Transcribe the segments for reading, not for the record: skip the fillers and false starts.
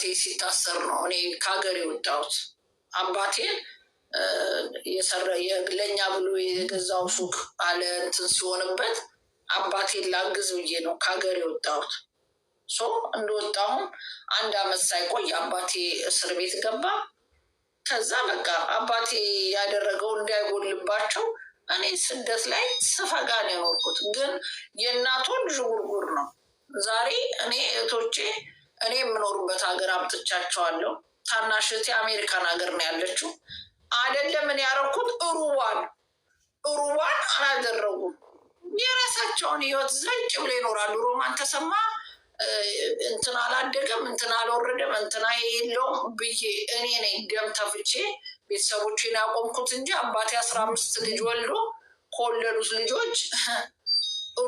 አባቴ ሲታሰር ነው እኔ ከሀገር የወጣሁት። አባቴን ለእኛ ብሎ የገዛው ሱቅ አለ እንትን ሲሆንበት አባቴን ላግዝ ብዬ ነው ከሀገር የወጣሁት። እንደወጣሁም 1 አመት ሳይቆይ አባቴ እስር ቤት ገባ። ከዛ በቃ አባቴ ያደረገው እንዳይጎልባቸው እኔ ስደት ላይ ስፈጋ ነው የኖርኩት። ግን የእናቱን ዥጉርጉር ነው። ዛሬ እኔ እህቶቼ እኔ የምኖርበት ሀገር አምጥቻቸዋለሁ። ታናሽ እህቴ አሜሪካን ሀገር ነው ያለችው። አይደለም እኔ ያደረኩት ሩቧን አላደረጉም። የራሳቸውን ህይወት ዘጭ ብሎ ይኖራሉ። ሮማን ተሰማ እንትና አላደገም እንትና አልወረደም እንትና የለውም ብዬ እኔ ነኝ ደም ተፍቼ ቤተሰቦችን ያቆምኩት እንጂ አባቴ 15 ልጅ ወልዶ ከወለዱት ልጆች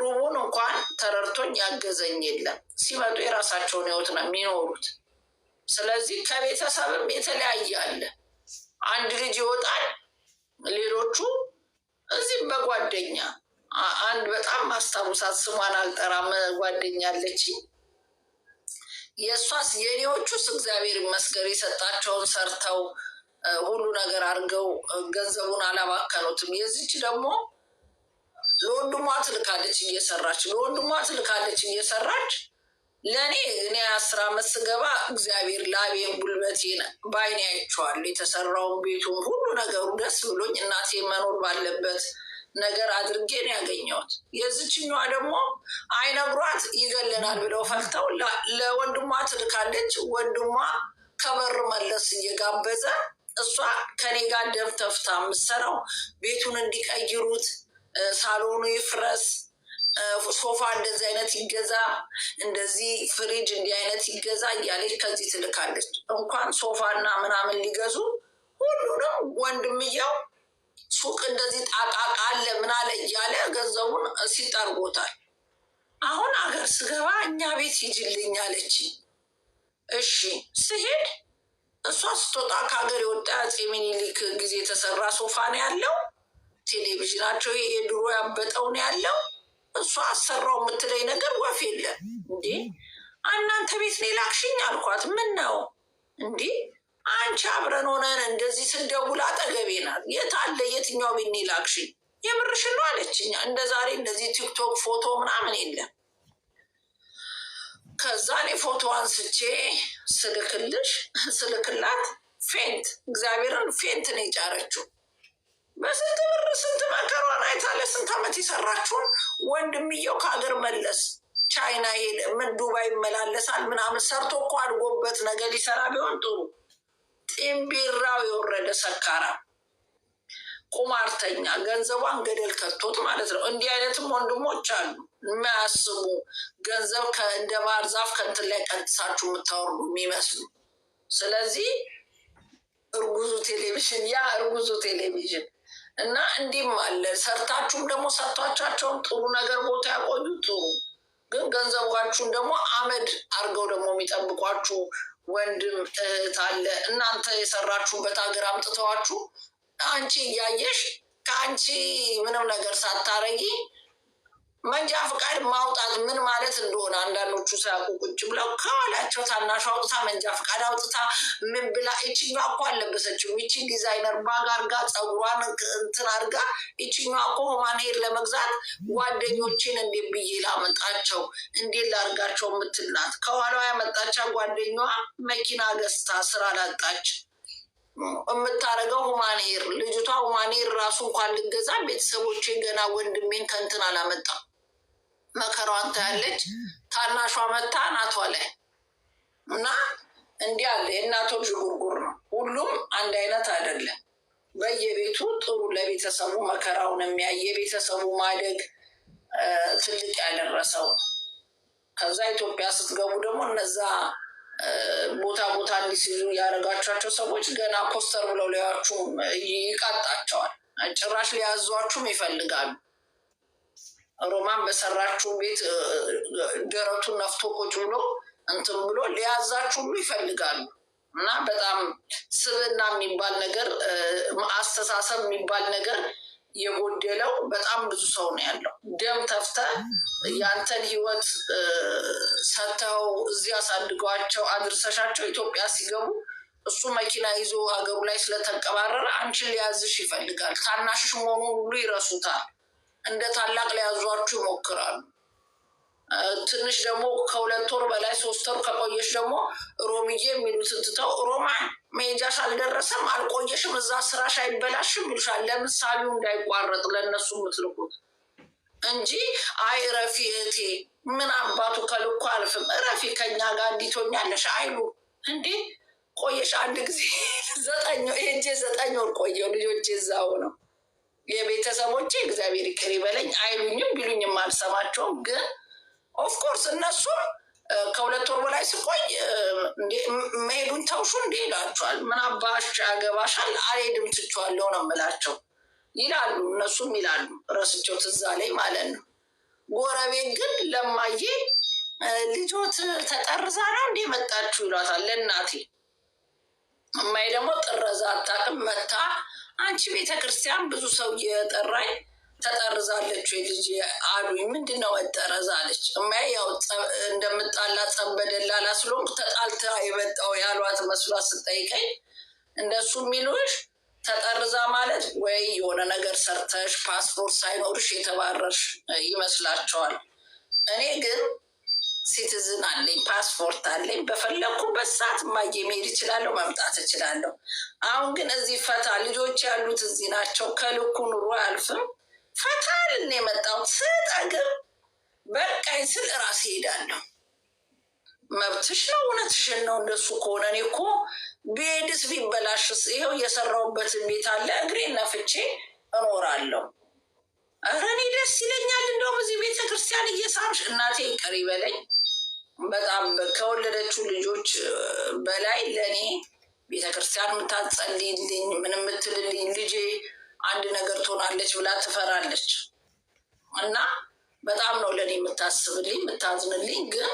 ሩቡን እንኳን ተረድቶኝ ያገዘኝ የለም። ሲመጡ የራሳቸውን ህይወት ነው የሚኖሩት። ስለዚህ ከቤተሰብም የተለያየ አለ። አንድ ልጅ ይወጣል፣ ሌሎቹ እዚህም በጓደኛ አንድ በጣም ማስታወሳት ስሟን አልጠራም ጓደኛ አለች። የእሷስ የኔዎቹስ እግዚአብሔር ይመስገን የሰጣቸውን ሰርተው ሁሉ ነገር አድርገው ገንዘቡን አላባከኑትም። የዚች ደግሞ ለወንድሟ ትልካለች እየሰራች ለእኔ 10 አመት ስገባ እግዚአብሔር ላቤን ጉልበቴን በአይኔ አይቼዋለሁ። የተሰራውን ቤቱን ሁሉ ነገሩ ደስ ብሎኝ እናቴ መኖር ባለበት ነገር አድርጌ ነው ያገኘሁት። የዚችኛዋ ደግሞ አይነግሯት ይገለናል ብለው ፈርተው ለወንድሟ ትልካለች። ወንድሟ ከበር መለስ እየጋበዘ እሷ ከኔ ጋር ደም ተፍታ የምትሰራው ቤቱን እንዲቀይሩት፣ ሳሎኑ ይፍረስ፣ ሶፋ እንደዚህ አይነት ይገዛ፣ እንደዚህ ፍሪጅ እንዲህ አይነት ይገዛ እያለች ከዚህ ትልካለች። እንኳን ሶፋና ምናምን ሊገዙ ሁሉንም ወንድምየው ሱቅ እንደዚህ ጣቃቃ አለ ምን አለ እያለ ገንዘቡን ሲጠርጎታል። አሁን አገር ስገባ እኛ ቤት ሂጅልኝ አለች። እሺ ስሄድ እሷ ስትወጣ ከሀገር የወጣ አፄ ሚኒሊክ ጊዜ የተሰራ ሶፋ ነው ያለው። ቴሌቪዥናቸው የድሮ ያበጠው ነው ያለው። እሷ አሰራው የምትለኝ ነገር ወፍ የለም። እንዴ እናንተ ቤት ነው ላክሽኝ አልኳት። ምን ነው እንዴ አንቺ አብረን ሆነን እንደዚህ ስንደውል አጠገቤ ናት። የት አለ የትኛው ቤት ነው ላክሽኝ? የምርሽን ነው አለችኝ። እንደ ዛሬ እንደዚህ ቲክቶክ ፎቶ ምናምን የለም። ከዛ እኔ ፎቶ አንስቼ ስልክላት ፌንት እግዚአብሔርን ፌንት ነው የጫረችው። በስንት ብር ስንት መከሯን አይታለ ስንት ዓመት የሰራችውን ወንድምየው ከሀገር መለስ ቻይና ሄደ ምን ዱባይ ይመላለሳል ምናምን ሰርቶ እኮ አድጎበት ነገር ሊሰራ ቢሆን ጥሩ። ጢምቢራው የወረደ ሰካራ ቁማርተኛ ገንዘቧን ገደል ከቶት ማለት ነው። እንዲህ አይነትም ወንድሞች አሉ የሚያስቡ ገንዘብ እንደ ባህር ዛፍ ከእንትን ላይ ቀንጥሳችሁ የምታወርዱ የሚመስሉ። ስለዚህ እርጉዙ ቴሌቪዥን እና እንዲህም አለ። ሰርታችሁም ደግሞ ሰርቷቻቸውን ጥሩ ነገር ቦታ ያቆዩ ጥሩ። ግን ገንዘባችሁን ደግሞ አመድ አድርገው ደግሞ የሚጠብቋችሁ ወንድም እህት አለ። እናንተ የሰራችሁበት ሀገር አምጥተዋችሁ አንቺ እያየሽ ከአንቺ ምንም ነገር ሳታረጊ መንጃ ፈቃድ ማውጣት ምን ማለት እንደሆነ አንዳንዶቹ ሳያውቁ ቁጭ ብለው ከኋላቸው ታናሹ አውጥታ መንጃ ፈቃድ አውጥታ ምን ብላ ይችኛዋ እኮ አለበሰችው። ይቺ ዲዛይነር ባግ አርጋ ፀጉሯን እንትን አርጋ ይችኛዋ እኮ ሁማን ሄር ለመግዛት ጓደኞቼን እንዴት ብዬ ላመጣቸው እንዴት ላርጋቸው የምትልናት። ከኋላዋ ያመጣቻ ጓደኛዋ መኪና ገዝታ ስራ ላጣች የምታረገው ሁማን ሄር። ልጅቷ ሁማን ሄር ራሱ እንኳን ልገዛ ቤተሰቦቼ ገና ወንድሜን ከንትን አላመጣ መከሯን ታያለች። ታናሿ መታ እናቷ ላይ እና እንዲህ አለ። የእናቶች ጉርጉር ነው። ሁሉም አንድ አይነት አይደለም። በየቤቱ ጥሩ ለቤተሰቡ መከራውን የሚያይ የቤተሰቡ ማደግ ትልቅ ያደረሰው። ከዛ ኢትዮጵያ ስትገቡ ደግሞ እነዛ ቦታ እንዲሲዙ ያደረጋቸዋቸው ሰዎች ገና ኮስተር ብለው ሊያችሁም ይቃጣቸዋል። ጭራሽ ሊያዟችሁም ይፈልጋሉ። ሮማን በሰራችሁ ቤት ደረቱን ነፍቶ ቁጭ ብሎ እንትን ብሎ ሊያዛችሁ ሁሉ ይፈልጋሉ። እና በጣም ስብዕና የሚባል ነገር አስተሳሰብ የሚባል ነገር የጎደለው በጣም ብዙ ሰው ነው ያለው። ደም ተፍተ ያንተን ህይወት ሰጥተው እዚህ አሳድገዋቸው አድርሰሻቸው ኢትዮጵያ ሲገቡ እሱ መኪና ይዞ ሀገሩ ላይ ስለተንቀባረረ አንቺን ሊያዝሽ ይፈልጋል። ታናሽሽ መሆኑን ሁሉ ይረሱታል። እንደ ታላቅ ሊያዟችሁ ይሞክራሉ። ትንሽ ደግሞ ከ2 ወር በላይ 3 ወር ከቆየሽ ደግሞ ሮምዬ የሚሉትን ትተው ሮማን መሄጃሽ አልደረሰም አልቆየሽም እዛ ስራሽ አይበላሽም ይሉሻል። ለምሳሌው እንዳይቋረጥ ለእነሱ የምትልኩት እንጂ አይ እረፊ እህቴ ምን አባቱ ከልኩ አልፍም እረፊ ከኛ ጋር እንዲቶኛለሽ አይሉ እንዴ። ቆየሽ አንድ ጊዜ 9 ወር ቆየው ልጆቼ እዛው ነው። የቤተሰቦቼ እግዚአብሔር ይቅር ይበለኝ አይሉኝም ቢሉኝም አልሰማቸውም። ግን ኦፍኮርስ እነሱም ከ2 ወር በላይ ስቆይ መሄዱን ተውሹ እንዴ ይላቸዋል። ምን አባሽ ያገባሻል አልሄድም ትቼዋለሁ ነው የምላቸው ይላሉ። እነሱም ይላሉ ረስቸው ትዛ ላይ ማለት ነው። ጎረቤት ግን ለማዬ ልጆት ተጠርዛ ነው እንዴ መጣችሁ ይሏታል ለእናቴ። እማዬ ደግሞ ጥረዛ አታውቅም። መታ አንቺ ቤተክርስቲያን ብዙ ሰው እየጠራኝ ተጠርዛለች ወይ ልጅ አሉኝ። ምንድነው መጠረዝ አለች። እማዬ ያው እንደምጣላ ጸበደላላ ስለሆንኩ ተጣልታ የመጣው ያሏት መስሏት ስጠይቀኝ እንደሱ የሚሉሽ ተጠርዛ ማለት ወይ የሆነ ነገር ሰርተሽ ፓስፖርት ሳይኖርሽ የተባረርሽ ይመስላቸዋል። እኔ ግን ሲቲዝን አለኝ፣ ፓስፖርት አለኝ። በፈለግኩበት ሰዓት ማየ መሄድ እችላለሁ፣ መምጣት እችላለሁ። አሁን ግን እዚህ ፈታ ልጆች ያሉት እዚህ ናቸው። ከልኩ ኑሮ አያልፍም። ፈታ ልን የመጣሁት ስጠግብ በቃኝ ስል እራሴ ሄዳለሁ። መብትሽ ነው፣ እውነትሽን ነው። እንደሱ ከሆነ እኔ እኮ ቤድስ ቢበላሽስ ይኸው እየሰራሁበትን ቤት አለ እግሬን ነፍቼ እኖራለሁ። ኧረ እኔ ደስ ይለኛል። እንደውም እዚህ ቤተክርስቲያን እየሳምሽ እናቴ ይቅር ይበለኝ በጣም ከወለደችው ልጆች በላይ ለእኔ ቤተክርስቲያን የምታጸልይልኝ ምን የምትልልኝ ልጄ አንድ ነገር ትሆናለች ብላ ትፈራለች እና በጣም ነው ለእኔ የምታስብልኝ የምታዝንልኝ። ግን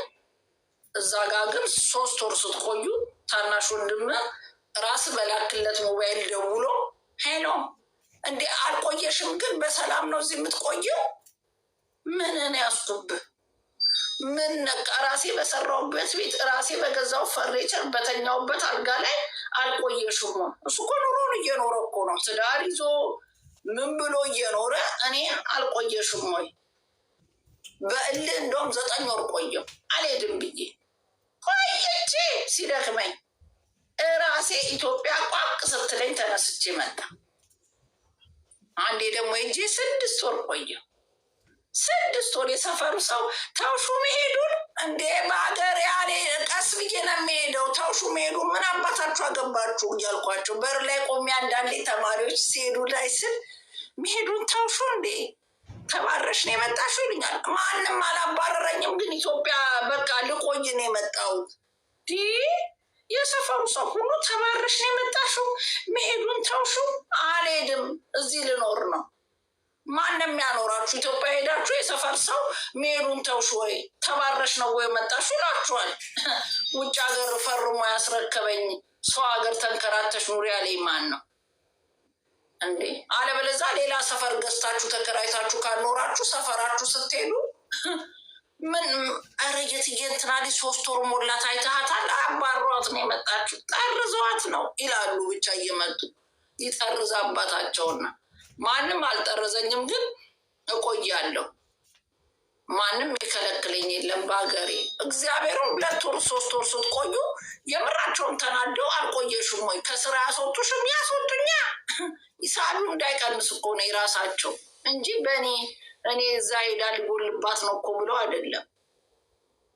እዛ ጋ ግን 3 ወር ስትቆዩ ታናሽ ወንድም ራስ በላክለት ሞባይል ደውሎ ሄሎ እንዴ አልቆየሽም ግን በሰላም ነው እዚህ የምትቆየው? ምንን ያስኩብህ? ምን ነቃ? ራሴ በሰራሁበት ቤት ራሴ በገዛው ፈርኒቸር በተኛውበት አልጋ ላይ አልቆየሽም? እሱ እኮ ኑሮን እየኖረ እኮ ነው ትዳር ይዞ ምን ብሎ እየኖረ እኔ አልቆየሽም ወይ? በእልህ እንደውም 9 ወር ቆየው አልሄድም ብዬ ቆየቼ ሲደክመኝ ራሴ ኢትዮጵያ ቋቅ ስትለኝ ተነስቼ መጣ። አንዴ ደግሞ እጄ 6 ወር ቆየው። 6 ወር የሰፈሩ ሰው ተውሹ መሄዱን እንዴ በሀገር ያኔ ቀስ ብዬ ነው የሚሄደው። ተውሹ መሄዱ ምን አባታችሁ አገባችሁ እያልኳቸው በር ላይ ቆሜ አንዳንዴ ተማሪዎች ሲሄዱ ላይ ስል መሄዱን ተውሹ እንዴ ተባረሽ ነው የመጣሽው ይሉኛል። ማንም አላባረረኝም፣ ግን ኢትዮጵያ በቃ ልቆይ ነው የመጣሁት። የሰፈሩ ሰው ሁሉ ተባረሽ ነው የመጣሽው መሄዱን ተውሹ? አልሄድም እዚህ ልኖር ነው። ማንም ያኖራችሁ ኢትዮጵያ ሄዳችሁ የሰፈር ሰው መሄዱን ተውሹ ወይ ተባረሽ ነው ወይ መጣሹ ይላችኋል። ውጭ ሀገር ፈርሞ ያስረከበኝ ሰው ሀገር ተንከራተሽ ኑሪ ያለኝ ማን ነው እንዴ? አለበለዛ ሌላ ሰፈር ገዝታችሁ ተከራይታችሁ ካኖራችሁ ሰፈራችሁ ስትሄዱ ምን አረጀት እየንትናሊ 3 ወር ሞላት አይተሃታል? አባሯት ነው የመጣችሁ ጠርዘዋት ነው ይላሉ። ብቻ እየመጡ ይጠርዝ አባታቸውና ማንም አልጠረዘኝም፣ ግን እቆያለሁ። ማንም የከለክለኝ የለም በሀገሬ። እግዚአብሔርን 2 ወር 3 ወር ስትቆዩ የምራቸውን ተናደው አልቆየሽም ወይ ከስራ ያስወጡሽም? ያስወጡኛ ይሳሉ እንዳይቀንስ እኮ ነው የራሳቸው እንጂ እኔ እዛ ሄዳ ሊጎልባት ነው እኮ ብለው አይደለም።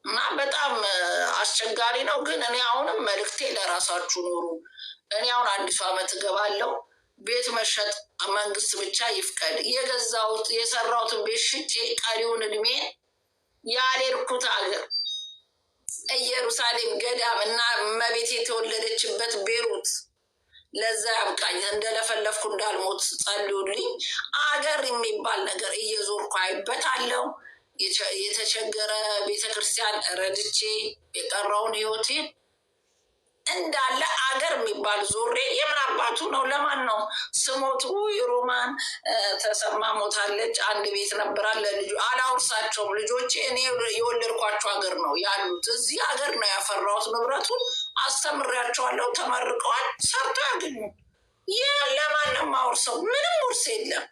እና በጣም አስቸጋሪ ነው። ግን እኔ አሁንም መልእክቴ ለራሳችሁ ኑሩ። እኔ አሁን አዲሱ ዓመት እገባለሁ። ቤት መሸጥ መንግስት ብቻ ይፍቀድ። የገዛሁት የሰራሁትን ቤት ሽጬ ቀሪውን እድሜ ያልሄድኩት ሀገር ኢየሩሳሌም ገዳም እና እመቤቴ የተወለደችበት ቤሩት ለዛ ያብቃኝ። እንደለፈለፍኩ እንዳልሞት ጸልዩልኝ። አገር የሚባል ነገር እየዞርኩ አይበታለሁ። የተቸገረ ቤተክርስቲያን ረድቼ የቀረውን ህይወቴ እንዳለ አገር የሚባል ዞሬ የምን አባቱ ነው? ለማን ነው ስሞት? ሮማን ተሰማ ሞታለች። አንድ ቤት ነበራል ለልጁ አላውርሳቸውም። ልጆቼ እኔ የወለድኳቸው ሀገር ነው ያሉት። እዚህ ሀገር ነው ያፈራሁት። ንብረቱን አስተምሬያቸዋለሁ። ተመርቀዋል። ሰርቶ ያገኙ። ይህ ለማንም አውርሰው ምንም ውርስ የለም።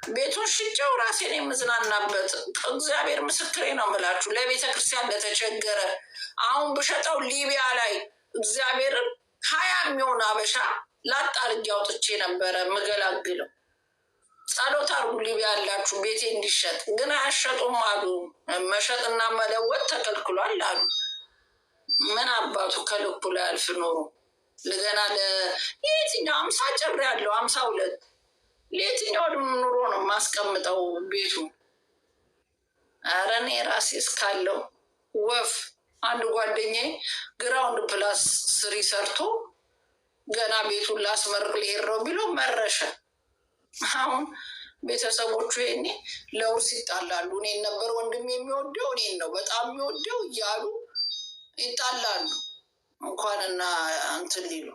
ቤቱን ሽጨው ራሴን የምዝናናበት እግዚአብሔር ምስክሬ ነው የምላችሁ። ለቤተ ክርስቲያን ለተቸገረ አሁን ብሸጠው ሊቢያ ላይ እግዚአብሔርን 20 የሚሆን አበሻ ላጥ አድርጌ አውጥቼ ነበረ ምገላግለው። ጸሎት አርጉ ሊቢያ ያላችሁ ቤቴ እንዲሸጥ። ግን አያሸጡም አሉ። መሸጥና መለወጥ ተከልክሏል አሉ። ምን አባቱ ከልኩ ላይ አልፍ ኖሩ ልገና ለየትኛው 50 ጭር ያለው 52 ለየትኛው ኑሮ ነው ማስቀምጠው ቤቱ? ኧረ እኔ ራሴ እስካለው ወፍ አንድ ጓደኛዬ ግራውንድ ፕላስ 3 ሰርቶ ገና ቤቱን ላስመርቅ ሊሄድ ነው ቢሎ መረሸ። አሁን ቤተሰቦቹ ይሄኔ ለውርስ ይጣላሉ። እኔን ነበር ወንድም የሚወደው እኔን ነው በጣም የሚወደው እያሉ ይጣላሉ። እንኳንና እንትን ሊሉ።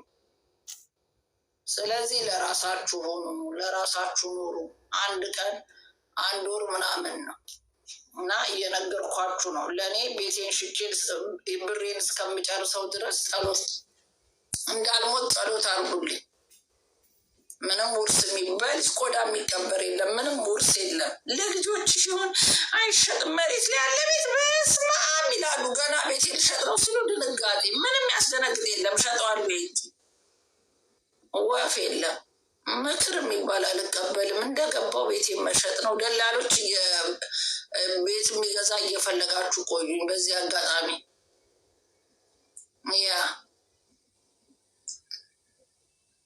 ስለዚህ ለራሳችሁ ሆኑ፣ ለራሳችሁ ኑሩ። አንድ ቀን 1 ወር ምናምን ነው እና እየነገርኳችሁ ነው። ለእኔ ቤቴን ሽጬ ብሬን እስከምጨርሰው ድረስ ጸሎት እንዳልሞት ጸሎት አርጉልኝ። ምንም ውርስ የሚባል ቆዳ የሚቀበር የለም። ምንም ውርስ የለም። ለልጆች ሲሆን አይሸጥም። መሬት ላይ ያለ ቤት በስመ አብ ይላሉ። ገና ቤት ልሸጥ ነው ሲሉ ድንጋጤ። ምንም ያስደነግጥ የለም። ሸጠዋል ቤት ወፍ የለም። ምክር የሚባል አልቀበልም። እንደገባው ቤት መሸጥ ነው። ደላሎች ቤት የሚገዛ እየፈለጋችሁ ቆዩኝ። በዚህ አጋጣሚ ያ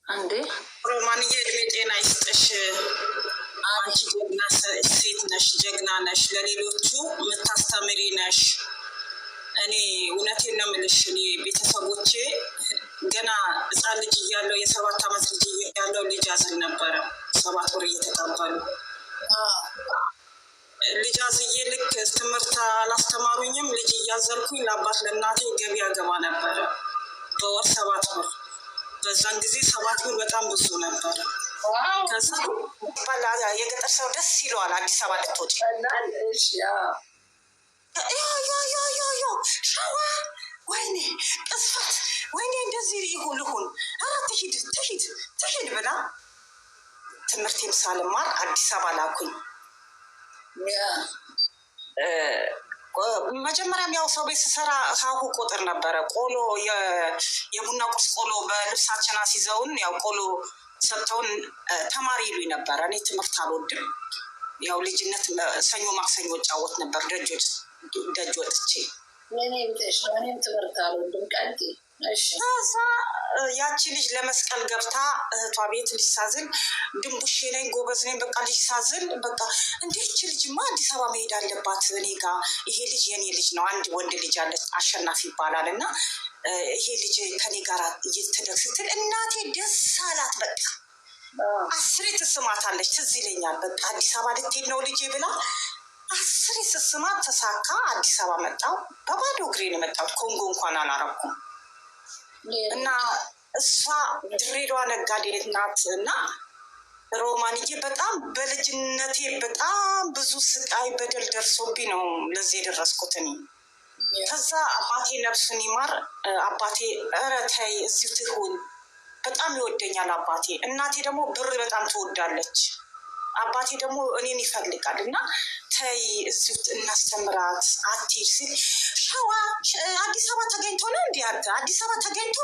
አንዴ ሮማንዬ እድሜ ጤና ይስጥሽ። አንቺ ጀግና ሴት ነሽ፣ ጀግና ነሽ፣ ለሌሎቹ የምታስተምሪ ነሽ። እኔ እውነቴን ነው የምልሽ። እኔ ቤተሰቦቼ ገና ሕፃን ልጅ እያለው የ7 ዓመት ልጅ እያለው ልጅ አዝል ነበረ። 7 ወር እየተቀበሉ ልጅ አዝዬ ልክ ትምህርት አላስተማሩኝም። ልጅ እያዘልኩኝ ለአባት ለእናቴ ገቢ ያገባ ነበረ በወር 7 ብር። በዛን ጊዜ 7 ብር በጣም ብዙ ነበረ። ከዛ የገጠር ሰው ደስ ይለዋል አዲስ አበባ ልትወጪ። ሸዋ ወይኔ ቅስፈት፣ ወይኔ እንደዚህ ልሁን፣ ትሂድ ብላ ትምህርቴን ሳልማር አዲስ አበባ ላኩኝ። መጀመሪያም ያው ሰው ቤት ስሰራ ሀሁ ቁጥር ነበረ። ቆሎ የቡና ቁርስ ቆሎ በልብሳችን አስይዘውን ያው ቆሎ ሰጥተውን ተማሪ ይሉኝ ነበረ። እኔ ትምህርት አልወድም። ያው ልጅነት ሰኞ ማክሰኞ ጫወት ነበር ደጅ ወጥቼ። እኔም ትምህርት አልወድም። ከዛ ያቺ ልጅ ለመስቀል ገብታ እህቷ ቤት ልጅ ሳዝን ድንቡሼ ነኝ ጎበዝ ነኝ በቃ ልጅ ሳዝን በቃ እንዴች ልጅማ አዲስ አበባ መሄድ አለባት እኔ ጋ። ይሄ ልጅ የኔ ልጅ ነው። አንድ ወንድ ልጅ አለ አሸናፊ ይባላል። እና ይሄ ልጅ ከኔ ጋር እየተደግ ስትል እናቴ ደስ አላት። በቃ 10 ትስማታለች። ትዝ ይለኛል። በቃ አዲስ አበባ ልትሄድ ነው ልጄ ብላ 10 ስስማት ተሳካ። አዲስ አበባ መጣሁ። በባዶ እግሬን የመጣሁት ኮንጎ እንኳን አላረኩም። እና እሷ ድሬዳዋ ነጋዴ ናት። እና ሮማንዬ በጣም በልጅነቴ በጣም ብዙ ስቃይ በደል ደርሶብኝ ነው ለዚህ የደረስኩት እኔ። ከዛ አባቴ ነፍሱን ይማር አባቴ ኧረ ተይ እዚሁ ትሁን በጣም ይወደኛል አባቴ። እናቴ ደግሞ ብር በጣም ትወዳለች። አባቴ ደግሞ እኔን ይፈልጋል። እና ተይ እዚሁ እናስተምራት አትሂድ ሲል ሸዋ አዲስ አበባ ተገኝቶ ነው እንዲ አንተ አዲስ አበባ ተገኝቶ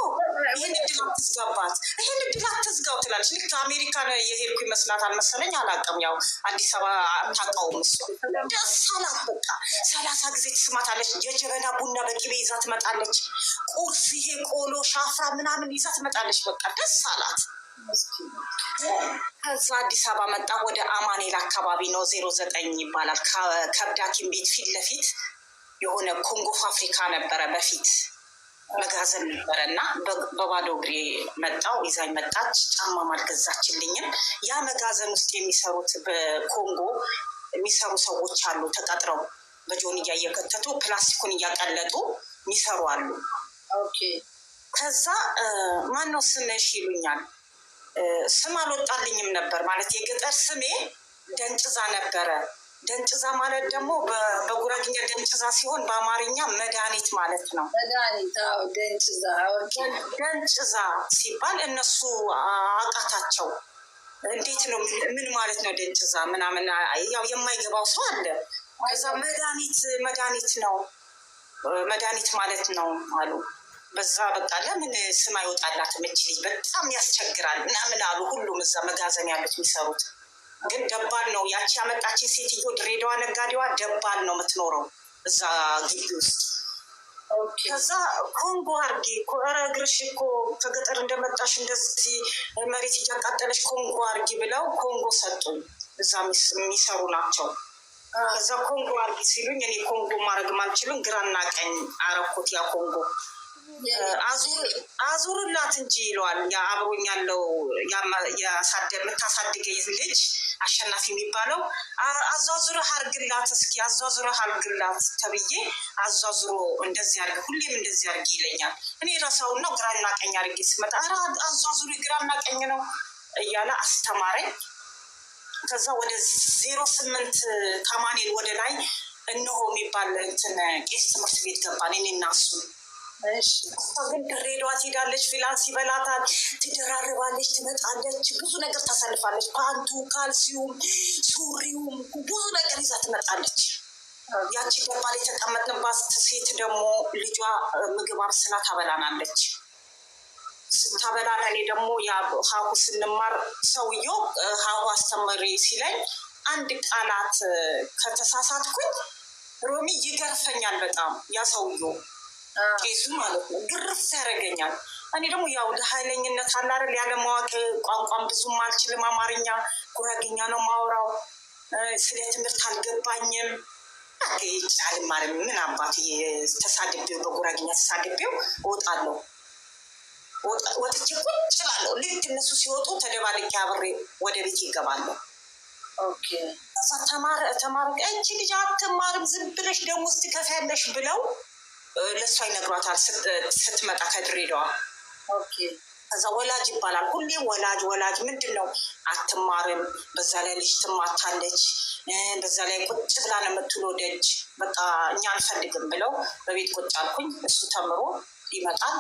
ይህን እድል አትዝጋባት፣ ይህን እድል አትዝጋው ትላለች። ልክ አሜሪካ የሄድኩ ይመስላታል መሰለኝ አላውቅም። ያው አዲስ አበባ ታውቃውም እሷ ደስ አላት። በቃ 30 ጊዜ ትስማታለች። የጀበና ቡና በቅቤ ይዛ ትመጣለች። ቁርስ ይሄ ቆሎ ሻፍራ ምናምን ይዛ ትመጣለች። በቃ ደስ አላት። ከዛ አዲስ አበባ መጣ። ወደ አማኔል አካባቢ ነው 09 ይባላል። ከብዳኪም ቤት ፊት ለፊት የሆነ ኮንጎ ፋብሪካ ነበረ በፊት መጋዘን ነበረ። እና በባዶ እግሬ መጣው። ይዛኝ መጣች። ጫማም አልገዛችልኝም። ያ መጋዘን ውስጥ የሚሰሩት በኮንጎ የሚሰሩ ሰዎች አሉ ተቀጥረው በጆንያ እየከተቱ ፕላስቲኩን እያቀለጡ የሚሰሩ አሉ። ኦኬ። ከዛ ማነው ስምሽ ይሉኛል። ስም አልወጣልኝም ነበር ማለት የገጠር ስሜ ደንጭዛ ነበረ። ደንጭዛ ማለት ደግሞ በጉራግኛ ደንጭዛ ሲሆን በአማርኛ መድኃኒት ማለት ነው። መድኃኒት ደንጭዛ። ደንጭዛ ሲባል እነሱ አቃታቸው። እንዴት ነው ምን ማለት ነው ደንጭዛ ምናምን፣ ያው የማይገባው ሰው አለ። ከዛ መድኃኒት ነው መድኃኒት ማለት ነው አሉ። በዛ በቃ ለምን ስም አይወጣላትም እች ልጅ በጣም ያስቸግራል ምናምን አሉ። ሁሉም እዛ መጋዘን ያሉት የሚሰሩት ግን ደባል ነው። ያቺ ያመጣችን ሴትዮ ድሬዳዋ ነጋዴዋ ደባል ነው የምትኖረው እዛ ግቢ ውስጥ። ከዛ ኮንጎ አርጌ ኧረ እግርሽ እኮ ከገጠር እንደመጣሽ እንደዚህ መሬት እያቃጠለች ኮንጎ አርጌ ብለው ኮንጎ ሰጡኝ። እዛ የሚሰሩ ናቸው። ከዛ ኮንጎ አርጌ ሲሉኝ እኔ ኮንጎ ማድረግም አልችልም፣ ግራና ቀኝ አረኩት። ያ ኮንጎ አዙርላት እንጂ ይለዋል። አብሮኝ ያለው የምታሳድገኝ ልጅ አሸናፊ የሚባለው አዟዙረህ አርግላት፣ እስኪ አዟዙረህ አርግላት ተብዬ አዟዙሮ እንደዚህ አርግ፣ ሁሌም እንደዚህ አርግ ይለኛል። እኔ ረሳው ነው ግራና ቀኝ አርጌ ስመጣ ኧረ አዟዙሪ ግራና ቀኝ ነው እያለ አስተማረኝ። ከዛ ወደ 08 ከማኔል ወደ ላይ እነሆ የሚባል እንትን ቄስ ትምህርት ቤት ገባን እኔ እና እሱ። ግን ድሬዳዋ ትሄዳለች፣ ፊላንስ ይበላታል፣ ትደራርባለች፣ ትመጣለች፣ ብዙ ነገር ታሳልፋለች። ፓንቱ፣ ካልሲውም፣ ሱሪውም ብዙ ነገር ይዛ ትመጣለች። ያቺ ገባል የተቀመጥንባት ሴት ደግሞ ልጇ ምግብ አብስላ ታበላናለች። ስታበላን እኔ ደግሞ ሀሁ ስንማር ሰውየው ሀሁ አስተምሪ ሲለኝ አንድ ቃላት ከተሳሳትኩኝ ሮሚ ይገርፈኛል በጣም ያ ሰውየው ቄሱ ማለት ነው። ግርፍ ያደርገኛል። እኔ ደግሞ ያው ለኃይለኝነት አላረል ያለማወቅ ቋንቋም ብዙም አልችልም። አማርኛ ጉራጌኛ ነው ማውራው። ስለ ትምህርት አልገባኝም። አልማርም ምን አባት ተሳድቤው በጉራጌኛ ተሳድቤው እወጣለሁ። ወጥቼ ቁጭ እላለሁ። ልክ እነሱ ሲወጡ ተደባልቄ አብሬ ወደ ቤት ይገባለሁ። ከዛ ተማር እቺ ልጅ አትማርም ዝም ብለሽ ደሞዝ ትከፍያለሽ ብለው ለእሷ ይነግሯታል ስትመጣ ከድሬዳዋ። ከዛ ወላጅ ይባላል ሁሌም ወላጅ ምንድን ነው አትማርም፣ በዛ ላይ ልጅ ትማታለች፣ በዛ ላይ ቁጭ ብላ ነው የምትውለው ደጅ፣ በቃ እኛ አንፈልግም ብለው በቤት ቁጭ አልኩኝ። እሱ ተምሮ ይመጣል።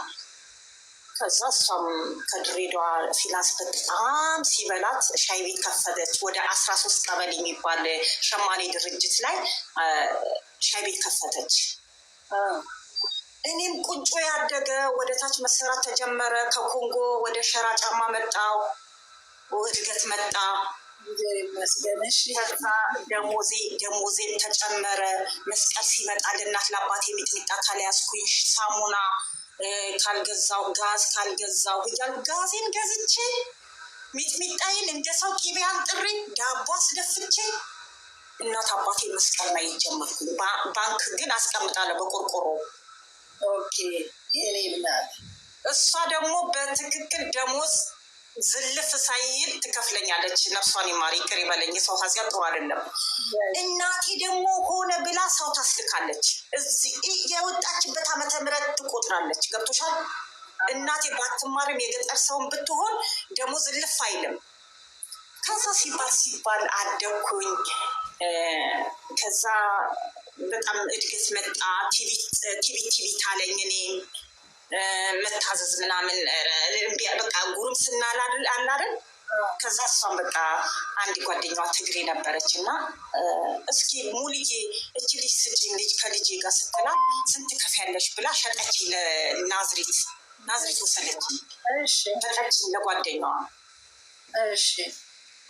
ከዛ እሷም ከድሬዳዋ ፊናንስ በጣም ሲበላት ሻይ ቤት ከፈተች። ወደ 13 ቀበሌ የሚባል ሸማኔ ድርጅት ላይ ሻይ ቤት ከፈተች። እኔም ቁንጮ ያደገ ወደ ታች መሰራት ተጀመረ። ከኮንጎ ወደ ሸራ ጫማ መጣው፣ እድገት መጣ። ከዛ ደሞዜም ተጨመረ። መስቀል ሲመጣ ለእናት ለአባቴ ሚጥሚጣ ካልያዝኩኝ ሳሙና ካልገዛው ጋዝ ካልገዛው እያሉ ጋዜን ገዝቼ ሚጥሚጣይን እንደ ሰው ቂቤ አንጥሬ ዳቦ አስደፍቼ እናት አባቴ መስቀል ማየት ጀመርኩ። ባንክ ግን አስቀምጣለሁ በቆርቆሮ። እሷ ደግሞ በትክክል ደሞዝ ዝልፍ ሳይል ትከፍለኛለች። ነፍሷን ይማር ይቅር ይበለኝ፣ የሰው ሀዚያ ጥሩ አይደለም። እናቴ ደግሞ ሆነ ብላ ሰው ታስልካለች። እዚህ የወጣችበት ዓመተ ምህረት ትቆጥራለች። ገብቶሻል? እናቴ ባትማርም የገጠር ሰውን ብትሆን ደሞዝ ዝልፍ አይልም። ከዛ ሲባል አደኩኝ። ከዛ በጣም እድገት መጣ። ቲቪ ታለኝ እኔም መታዘዝ ምናምን በቃ ጉርም ስናላል አላለን። ከዛ እሷን በቃ አንድ ጓደኛዋ ትግሬ ነበረች እና እስኪ ሙልዬ እች ልጅ ስጪኝ ልጅ ከልጄ ጋር ስትላ ስንት ከፍያለሽ ብላ ሸጠች። ለናዝሬት ወሰደችኝ። ሸጠችኝ ለጓደኛዋ።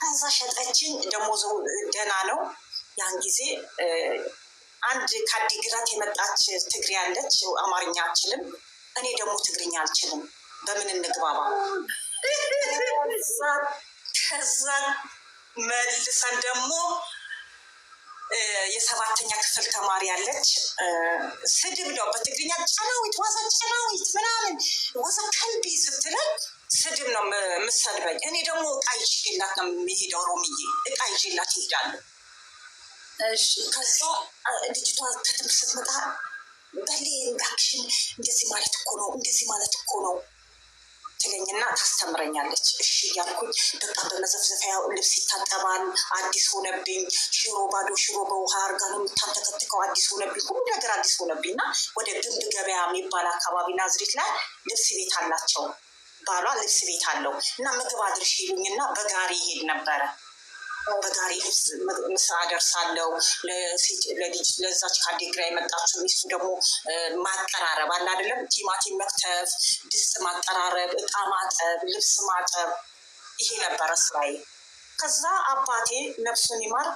ከዛ ሸጠችኝ። ደሞዙ ደህና ነው። ያን ጊዜ አንድ ከአዲግራት የመጣች ትግሬ ያለች አማርኛ አልችልም፣ እኔ ደግሞ ትግርኛ አልችልም። በምን እንግባባ? ከዛ መልሰን ደግሞ የ7ኛ ክፍል ተማሪ ያለች ስድብ ነው በትግርኛ ጨናዊት ዋዛ ጨናዊት ምናምን ዋዛ ከልቢ ስትለኝ ስድብ ነው የምሰድበኝ። እኔ ደግሞ እቃ ይዤላት ነው የሚሄደው። ሮምዬ እቃ ይዤላት ይሄዳለሁ። ከዛ ልጅቷ ከትምህርት ስትመጣ በሌ እባክሽን እንደዚህ ማለት እኮ ነው እንደዚህ ማለት እኮ ነው ትለኝና ታስተምረኛለች። እሺ እያልኩኝ በቃ በመዘፍዘፊያ ልብስ ይታጠባል። አዲስ ሆነብኝ። ሽሮ ባዶ ሽሮ በውሃ አርጋ ነው የምታንተከትከው። አዲስ ሆነብኝ፣ ሁሉ ነገር አዲስ ሆነብኝ እና ወደ ግንብ ገበያ የሚባል አካባቢ ናዝሬት ላይ ልብስ ቤት አላቸው። ባሏ ልብስ ቤት አለው እና ምግብ አድርሽ ይሉኝና በጋሪ ይሄድ ነበረ። በጋሪ ልብስ ምሳ አደርሳለሁ። ለልጅ ለዛች ከአዴግራ የመጣችው ሚስቱ ደግሞ ማቀራረብ አለ አይደለም፣ ቲማቲም መክተፍ፣ ድስት ማቀራረብ፣ እቃ ማጠብ፣ ልብስ ማጠብ፣ ይሄ ነበረ ስራዬ። ከዛ አባቴ ነፍሱን ይማር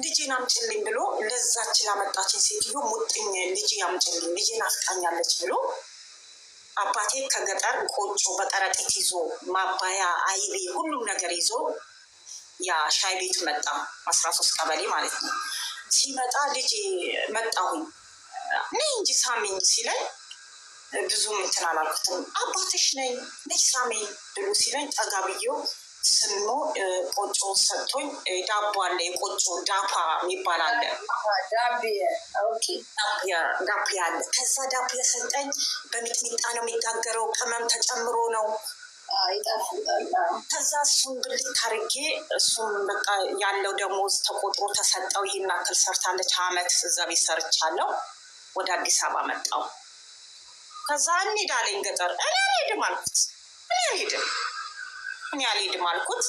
ልጄን አምጭልኝ ብሎ ለዛች ላመጣችን ሴትዮ ሙጥኝ ልጄ አምጭልኝ ልጄን አፍቃኛለች ብሎ አባቴ ከገጠር ቆጮ በጠረጢት ይዞ ማባያ አይቤ ሁሉም ነገር ይዞ ያ ሻይ ቤት መጣ። 13 ቀበሌ ማለት ነው። ሲመጣ ልጄ መጣሁኝ ነይ እንጂ ሳሚኝ ሲለኝ ብዙም እንትን አላልኩትም። አባትሽ ነኝ ነይ ሳሚኝ ብሎ ሲለኝ ጠጋ ብዬው ስሞ ቆጮ ሰጥቶኝ ዳቦ አለ፣ የቆጮ ዳፓ የሚባል አለ፣ ዳፕ አለ። ከዛ ዳፕ የሰጠኝ በሚጥሚጣ ነው የሚጋገረው፣ ቅመም ተጨምሮ ነው። ከዛ እሱን ብልት አድርጌ እሱም በቃ ያለው ደሞዝ ተቆጥሮ ተሰጠው። ይህን አክል ሰርታለች፣ አመት እዛ ቤት ሰርቻለሁ። ወደ አዲስ አበባ መጣው። ከዛ እንሂድ አለኝ ገጠር። እኔ አልሄድም አልኩት።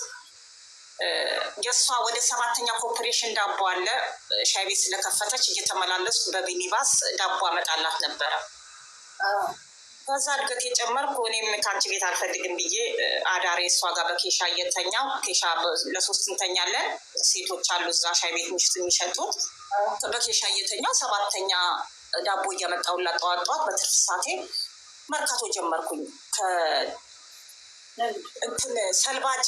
የእሷ ወደ 7ኛ ኮርፖሬሽን ዳቦ አለ፣ ሻይ ቤት ስለከፈተች እየተመላለስኩ በሚኒባስ ዳቦ አመጣላት ነበረ። ከዛ እድገት የጨመርኩ እኔም ከአንቺ ቤት አልፈልግም ብዬ አዳሬ እሷ ጋር በኬሻ እየተኛው፣ ኬሻ ለ3 እንተኛለን። ሴቶች አሉ እዛ ሻይ ቤት ምሽት የሚሸጡት። በኬሻ እየተኛው 7ኛ ዳቦ እያመጣሁላት ጠዋት በትርፍ ሰዓቴ መርካቶ ጀመርኩኝ። እንትን ሰልባጅ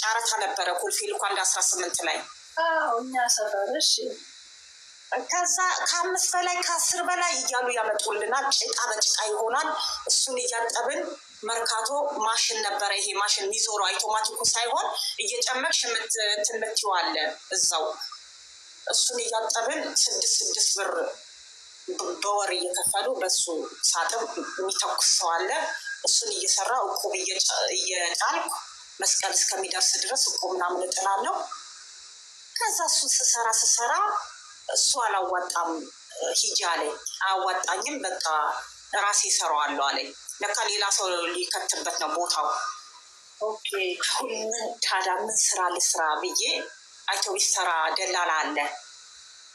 ጨረታ ነበረ ኮልፌ ልኳንዳ 18 ላይ እኛ ሰፈርሽ። ከዛ ከ5 በላይ ከ10 በላይ እያሉ ያመጡልናል። ጭቃ በጭቃ ይሆናል። እሱን እያጠብን መርካቶ ማሽን ነበረ። ይሄ ማሽን ሚዞሮ አውቶማቲኩ ሳይሆን እየጨመቅሽ ምትዋለ እዛው። እሱን እያጠብን 6 ብር በወር እየከፈሉ በሱ ሳጥብ የሚተኩስ ሰው አለ። እሱን እየሰራ እቁብ እየጣልኩ መስቀል እስከሚደርስ ድረስ እቁብ ምናምን እጥላለሁ። ከዛ እሱን ስሰራ እሱ አላዋጣም ሂጂ አለኝ። አያዋጣኝም በቃ ራሴ እሰራዋለሁ አለኝ። ለካ ሌላ ሰው ሊከትበት ነው ቦታው። ኦኬ አሁን ምን ስራ ልስራ ብዬ አውቶቡስ ተራ ደላላ አለ።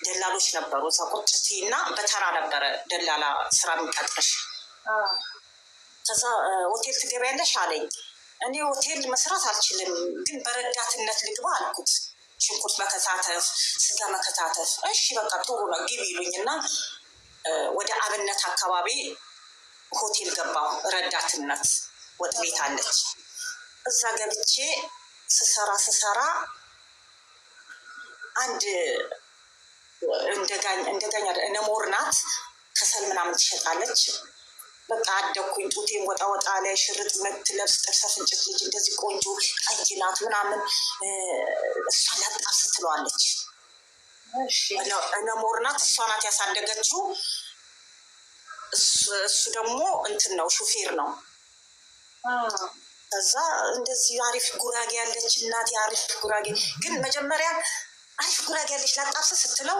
ደላሎች ነበሩ እዛ ቁጭቲ እና በተራ ነበረ ደላላ ስራ የሚቀጥርሽ። ከዛ ሆቴል ትገቢያለሽ አለኝ። እኔ ሆቴል መስራት አልችልም፣ ግን በረዳትነት ልግባ አልኩት። ሽንኩርት መከታተፍ፣ ስጋ መከታተፍ። እሺ በቃ ጥሩ ነው ግቢ ይሉኝ እና ወደ አብነት አካባቢ ሆቴል ገባሁ። ረዳትነት ወጥ ቤት አለች። እዛ ገብቼ ስሰራ አንድ እንደጋኛ ነሞር ናት፣ ከሰል ምናምን ትሸጣለች። በቃ አደኩኝ። ጡቴን ወጣ አለ። ሽርጥ ምትለብስ ጥርሰ ፍንጭት ልጅ እንደዚህ ቆንጆ ቀይ ናት ምናምን። እሷ ላጣፍ ስትለዋለች። ነሞር ናት፣ እሷ ናት ያሳደገችው። እሱ ደግሞ እንትን ነው ሹፌር ነው። ከዛ እንደዚህ አሪፍ ጉራጌ ያለች እናቴ፣ አሪፍ ጉራጌ ግን መጀመሪያ አሪፍ ጉራጌ ያለች ላጣፍ ስትለው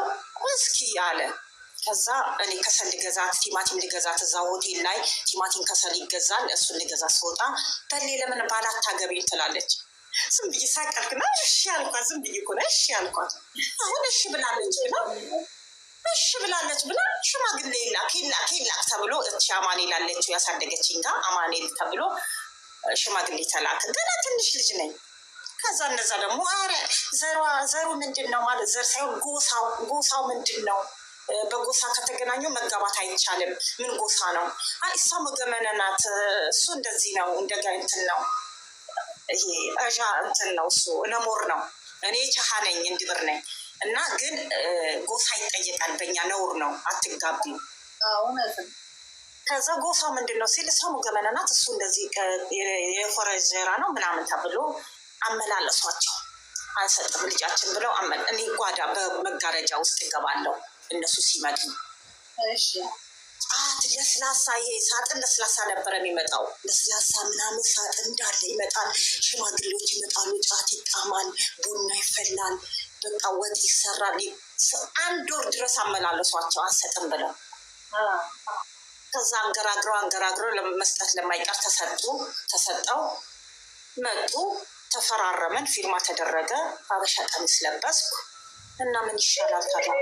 እስኪ አለ። ከዛ እኔ ከሰል ልገዛት ቲማቲም ልገዛት እዛ ሆቴል ላይ ቲማቲም ከሰል ይገዛል። እሱን ልገዛ ስወጣ በሌ ለምን ባላታገቢኝ ትላለች። ዝም ብዬ ሳቀልክና እሺ ያልኳት፣ ዝም ብዬ እኮ ነው እሺ ያልኳት። አሁን እሺ ብላለች ብላ ሽማግሌ ኬላ ተብሎ እቺ አማኔል ላለችው ያሳደገችኝ ጋር አማኔል ተብሎ ሽማግሌ ተላከ። ገና ትንሽ ልጅ ነኝ። ከዛ እነዛ ደግሞ አረ ዘሩ ምንድን ነው ማለት ዘር ሳይሆን ጎሳው ምንድን ነው? በጎሳ ከተገናኙ መጋባት አይቻልም። ምን ጎሳ ነው? እሷ መገመነ ናት፣ እሱ እንደዚህ ነው፣ እንደጋ እንትን ነው፣ ይሄ እዣ እንትን ነው፣ እሱ ነሞር ነው፣ እኔ ቻሃ ነኝ፣ እንድብር ነኝ። እና ግን ጎሳ ይጠየቃል፣ በኛ ነውር ነው፣ አትጋቢ። ከዛ ጎሳ ምንድን ነው ሲል እሷ መገመነ ናት፣ እሱ እንደዚህ የኮረጀራ ነው ምናምን ተብሎ አመላለሷቸው። አንሰጥም ልጃችን ብለው እኔ ጓዳ በመጋረጃ ውስጥ ይገባለሁ እነሱ ሲመጡ። ጫት ለስላሳ፣ ይሄ ሳጥን ለስላሳ ነበረ የሚመጣው። ለስላሳ ምናምን ሳጥን እንዳለ ይመጣል። ሽማግሌዎች ይመጣሉ፣ ጫት ይጣማል፣ ቡና ይፈላል፣ በቃ ወጥ ይሰራል። 1 ወር ድረስ አመላለሷቸው አንሰጥም ብለው። ከዛ አንገራግረው ለመስጠት ለማይቀር ተሰጠው። መጡ፣ ተፈራረመን፣ ፊርማ ተደረገ። ሀበሻ ቀሚስ ለበስኩ እና ምን ይሻላል ታዲያ?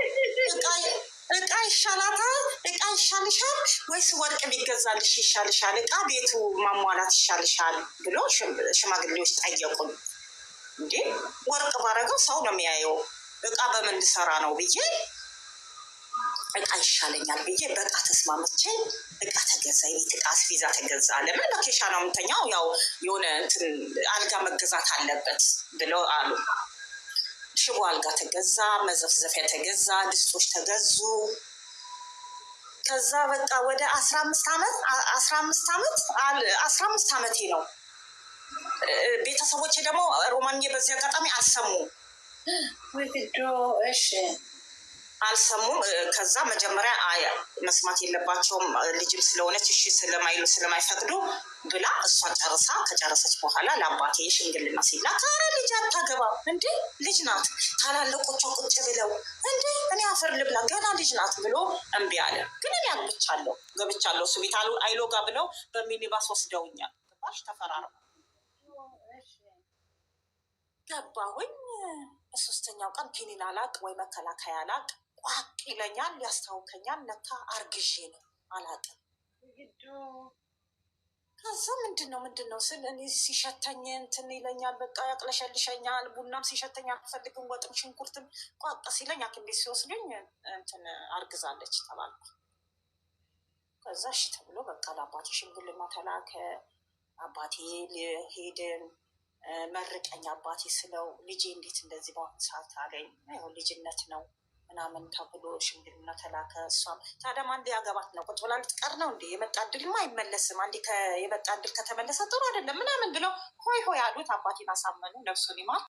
እቃ ይሻላታል? እቃ ይሻልሻል ወይስ ወርቅ ቢገዛልሽ ይሻልሻል? እቃ ቤቱ ማሟላት ይሻልሻል ብሎ ሽማግሌዎች ጠየቁኝ። እንዴ ወርቅ ባረገው ሰው ነው የሚያየው፣ እቃ በምን ልሰራ ነው ብዬ እቃ ይሻለኛል ብዬ በቃ ተስማምቼ እቃ ተገዛ። የቤት እቃ አስቤዛ ተገዛ። ለምን ለኬሻ ነው የምተኛው፣ ያው የሆነ እንትን አልጋ መገዛት አለበት ብለው አሉ። ሽቦ አልጋ ተገዛ፣ መዘፍዘፊያ ተገዛ፣ ድስቶች ተገዙ። ከዛ በቃ ወደ 15 ዓመቴ ነው። ቤተሰቦቼ ደግሞ ሮማንዬ በዚህ አጋጣሚ አልሰሙም። አልሰሙም። ከዛ መጀመሪያ መስማት የለባቸውም ልጅም ስለሆነች እሺ ስለማይፈቅዱ ብላ እሷ ከጨረሰች በኋላ ለአባቴ ሽምግልና ሲላክ ኧረ ልጅ አታገባም እንዴ ልጅ ናት፣ ታላለቆቿ ቁጭ ብለው እንዴ እኔ አፈር ልብላ ገና ልጅ ናት ብሎ እምቢ አለ። ግን እኔ ገብቻለሁ እሱ ቤት አይሎጋ ብለው በሚኒባስ ወስደውኛል። ገባሽ? ተፈራረሙ። ገባሁኝ። በሶስተኛው ቀን ፒኒን አላቅ ወይ መከላከያ አላቅ ቋቅ ይለኛል፣ ያስታውከኛል። ለካ አርግዤ ነው አላቅም። ከዛ ምንድን ነው ስል እኔ ሲሸተኝ እንትን ይለኛል፣ በቃ ያቅለሸልሸኛል። ቡናም ሲሸተኝ አልፈልግም፣ ወጥም ሽንኩርትም ቋቅ ሲለኝ ሐኪም ቤት ሲወስዱኝ እንትን አርግዛለች ተባልኩ። ከዛ እሺ ተብሎ በቃ ለአባቴ ሽምግልና ተላከ። አባቴ ሄድን። መርቀኝ አባቴ ስለው ልጄ እንዴት እንደዚህ በአሁኑ ሰዓት አለኝ። ይኸው ልጅነት ነው ምናምን ተብሎ ሽምግልና ተላከ። እሷም ታዲያ አንዴ ያገባት ነው ቁጭ ብላ ልትቀር ነው እንዴ? የመጣ እድልማ አይመለስም። አንዴ የመጣ እድል ከተመለሰ ጥሩ አይደለም ምናምን ብለው ሆይ አሉት። አባቴን አሳመኑ። ነፍሱን ይማር።